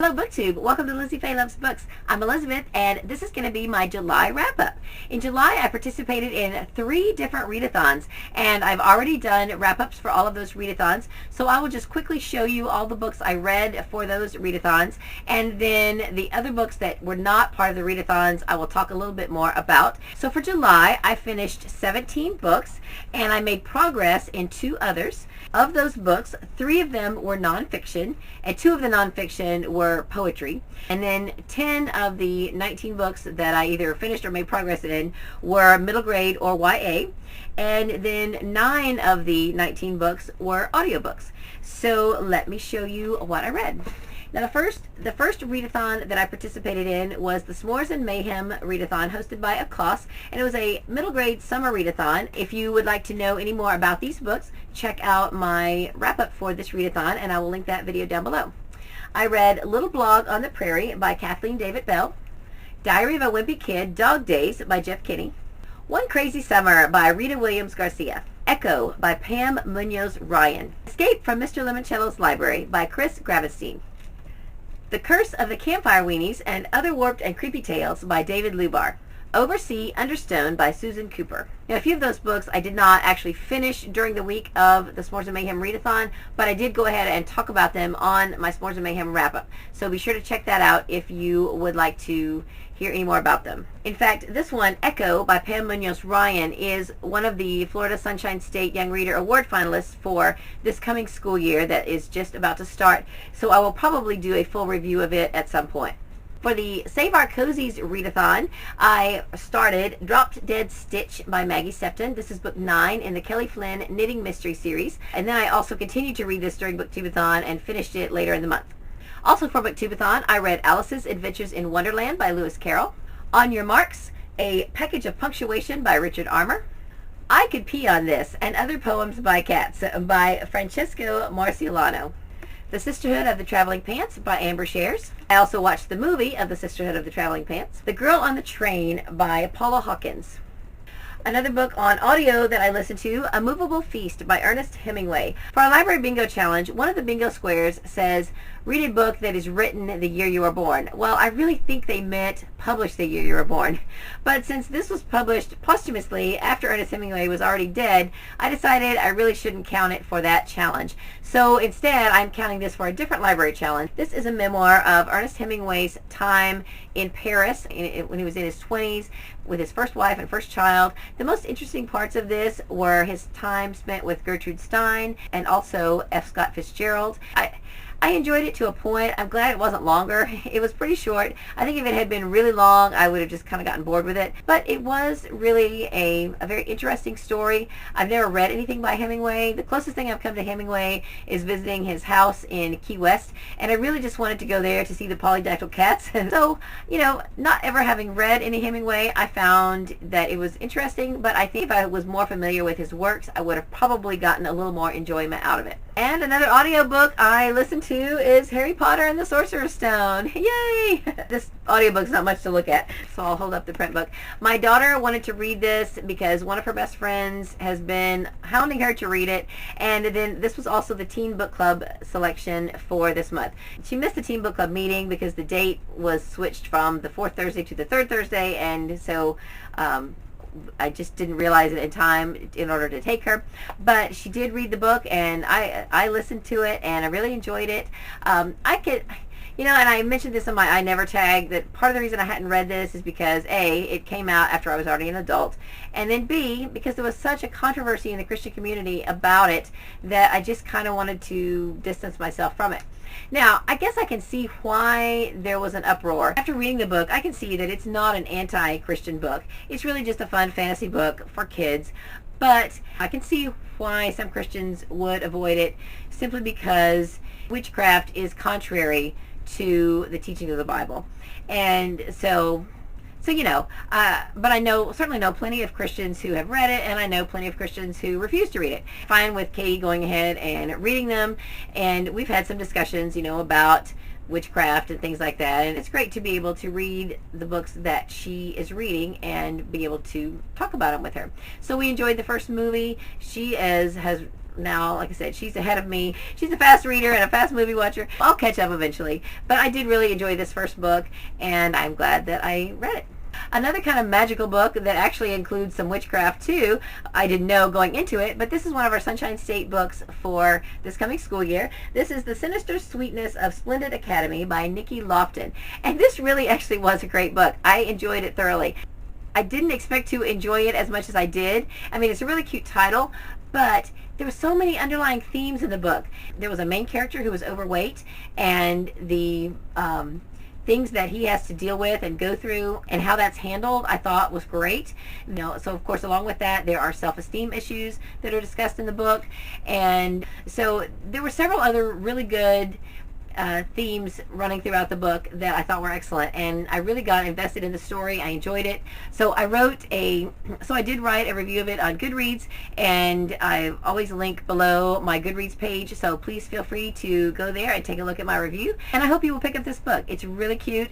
Hello BookTube, welcome to Lizzie Faye Loves Books. I'm Elizabeth and this is going to be my July wrap-up. In July I participated in 3 different readathons and I've already done wrap-ups for all of those readathons, so I will just quickly show you all the books I read for those readathons, and then the other books that were not part of the readathons I will talk a little bit more about. So for July I finished 17 books and I made progress in 2 others. Of those books, 3 of them were nonfiction, and 2 of the nonfiction were poetry. And then 10 of the 19 books that I either finished or made progress in were middle grade or YA. And then 9 of the 19 books were audiobooks. So let me show you what I read. Now the first readathon that I participated in was the S'mores and Mayhem readathon hosted by Klaus, and it was a middle grade summer readathon. If you would like to know any more about these books, check out my wrap up for this readathon and I will link that video down below. I read Little Blog on the Prairie by Kathleen David Bell, Diary of a Wimpy Kid, Dog Days by Jeff Kinney, One Crazy Summer by Rita Williams Garcia, Echo by Pam Munoz Ryan, Escape from Mr. Limoncello's Library by Chris Gravenstein, The Curse of the Campfire Weenies and Other Warped and Creepy Tales by David Lubar, Oversea Understone by Susan Cooper. Now, a few of those books I did not actually finish during the week of the S'mores and Mayhem readathon, but I did go ahead and talk about them on my S'mores and Mayhem wrap-up. So be sure to check that out if you would like to hear any more about them. In fact, this one, Echo by Pam Munoz Ryan, is one of the Florida Sunshine State Young Reader Award finalists for this coming school year that is just about to start. So I will probably do a full review of it at some point. For the Save Our Cozies readathon, I started Dropped Dead Stitch by Maggie Septon. This is book 9 in the Kelly Flynn Knitting Mystery Series. And then I also continued to read this during Booktubeathon and finished it later in the month. Also for Booktubeathon, I read Alice's Adventures in Wonderland by Lewis Carroll, On Your Marks, A Package of Punctuation by Richard Armour, I Could Pee on This, and Other Poems by Cats by Francesco Marciulano, The Sisterhood of the Traveling Pants by Amber Shares. I also watched the movie of The Sisterhood of the Traveling Pants. The Girl on the Train by Paula Hawkins. Another book on audio that I listened to, A Movable Feast by Ernest Hemingway. For our Library Bingo Challenge, one of the bingo squares says, read a book that is written the year you were born. Well, I really think they meant published the year you were born. But since this was published posthumously after Ernest Hemingway was already dead, I decided I really shouldn't count it for that challenge. So instead, I'm counting this for a different library challenge. This is a memoir of Ernest Hemingway's time in Paris when he was in his 20s with his first wife and first child. The most interesting parts of this were his time spent with Gertrude Stein and also F. Scott Fitzgerald. I enjoyed it to a point. I'm glad it wasn't longer. It was pretty short. I think if it had been really long, I would have just kind of gotten bored with it. But it was really a very interesting story. I've never read anything by Hemingway. The closest thing I've come to Hemingway is visiting his house in Key West, and I really just wanted to go there to see the polydactyl cats. So, you know, not ever having read any Hemingway, I found that it was interesting, but I think if I was more familiar with his works, I would have probably gotten a little more enjoyment out of it. And another audiobook I listened to is Harry Potter and the Sorcerer's Stone. Yay! This audiobook's not much to look at, so I'll hold up the print book. My daughter wanted to read this because one of her best friends has been hounding her to read it, and then this was also the Teen Book Club selection for this month. She missed the Teen Book Club meeting because the date was switched from the 4th Thursday to the 3rd Thursday, and so I just didn't realize it in time in order to take her. But she did read the book, and I listened to it, and I really enjoyed it. You know, and I mentioned this in my I Never tag, that part of the reason I hadn't read this is because A, it came out after I was already an adult, and then B, because there was such a controversy in the Christian community about it that I just kind of wanted to distance myself from it. Now, I guess I can see why there was an uproar. After reading the book, I can see that it's not an anti-Christian book. It's really just a fun fantasy book for kids. But I can see why some Christians would avoid it simply because witchcraft is contrary to the teaching of the Bible. And so you know, but I certainly know plenty of Christians who have read it, and I know plenty of Christians who refuse to read it. Fine with Katie going ahead and reading them, and we've had some discussions, you know, about witchcraft and things like that, and it's great to be able to read the books that she is reading and be able to talk about them with her. So we enjoyed the first movie. She has now, like I said, she's ahead of me. She's a fast reader and a fast movie watcher. I'll catch up eventually. But I did really enjoy this first book, and I'm glad that I read it. Another kind of magical book that actually includes some witchcraft too, I didn't know going into it, but this is one of our Sunshine State books for this coming school year. This is The Sinister Sweetness of Splendid Academy by Nikki Lofton. And this really actually was a great book. I enjoyed it thoroughly. I didn't expect to enjoy it as much as I did. I mean, it's a really cute title, but there were so many underlying themes in the book. There was a main character who was overweight, and the things that he has to deal with and go through and how that's handled, I thought was great. So of course, along with that, there are self-esteem issues that are discussed in the book. And so there were several other really good themes running throughout the book that I thought were excellent, and I really got invested in the story. I enjoyed it. So I did write a review of it on Goodreads, and I always link below my Goodreads page, so please feel free to go there and take a look at my review. And I hope you will pick up this book. It's really cute,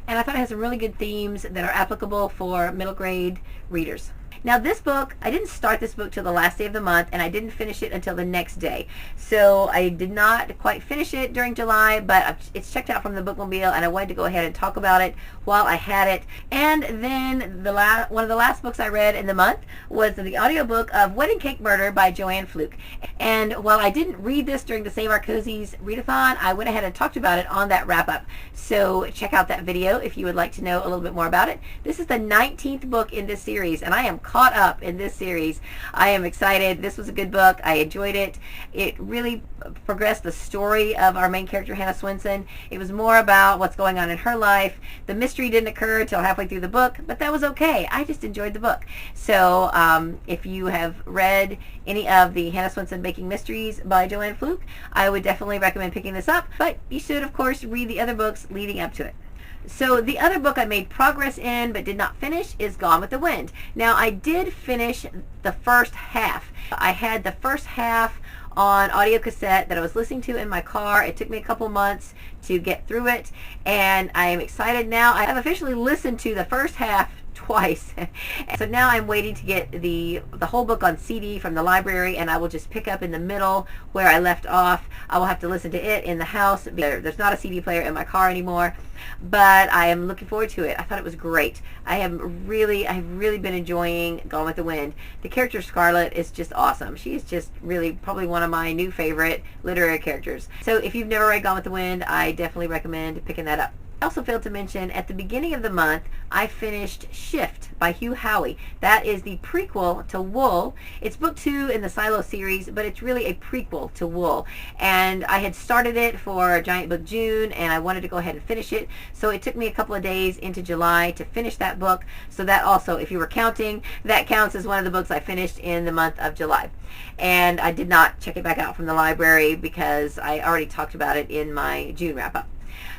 and I thought it has some really good themes that are applicable for middle grade readers. Now this book, I didn't start this book till the last day of the month, and I didn't finish it until the next day. So I did not quite finish it during July, but it's checked out from the bookmobile, and I wanted to go ahead and talk about it while I had it. And then one of the last books I read in the month was the audiobook of Wedding Cake Murder by Joanne Fluke. And while I didn't read this during the Save Our Cozies readathon, I went ahead and talked about it on that wrap-up. So check out that video if you would like to know a little bit more about it. This is the 19th book in this series, and I am caught up in this series. I am excited. This was a good book. I enjoyed it. It really progressed the story of our main character, Hannah Swinson. It was more about what's going on in her life. The mystery didn't occur until halfway through the book, but that was okay. I just enjoyed the book. So if you have read any of the Hannah Swinson Baking Mysteries by Joanne Fluke, I would definitely recommend picking this up, but you should, of course, read the other books leading up to it. So the other book I made progress in but did not finish is Gone with the Wind. Now I did finish the first half. I had the first half on audio cassette that I was listening to in my car. It took me a couple months to get through it, and I am excited now. I have officially listened to the first half twice. So now I'm waiting to get the whole book on CD from the library, and I will just pick up in the middle where I left off. I will have to listen to it in the house. There's not a CD player in my car anymore, but I am looking forward to it. I thought it was great. I've really been enjoying Gone with the Wind. The character Scarlett is just awesome. She is just really probably one of my new favorite literary characters. So if you've never read Gone with the Wind, I definitely recommend picking that up. I also failed to mention, at the beginning of the month, I finished Shift by Hugh Howey. That is the prequel to Wool. It's book 2 in the Silo series, but it's really a prequel to Wool. And I had started it for Giant Book June, and I wanted to go ahead and finish it. So it took me a couple of days into July to finish that book. So that also, if you were counting, that counts as one of the books I finished in the month of July. And I did not check it back out from the library because I already talked about it in my June wrap-up.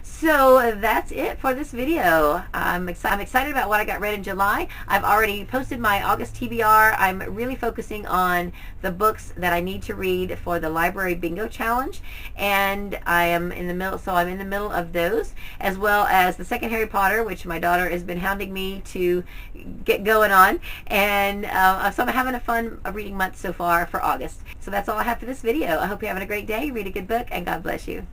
So that's it for this video. I'm excited about what I got read in July. I've already posted my August TBR. I'm really focusing on the books that I need to read for the Library Bingo Challenge, and I'm in the middle of those, as well as the second Harry Potter, which my daughter has been hounding me to get going on, and so I'm having a fun reading month so far for August. So that's all I have for this video. I hope you're having a great day. Read a good book, and God bless you.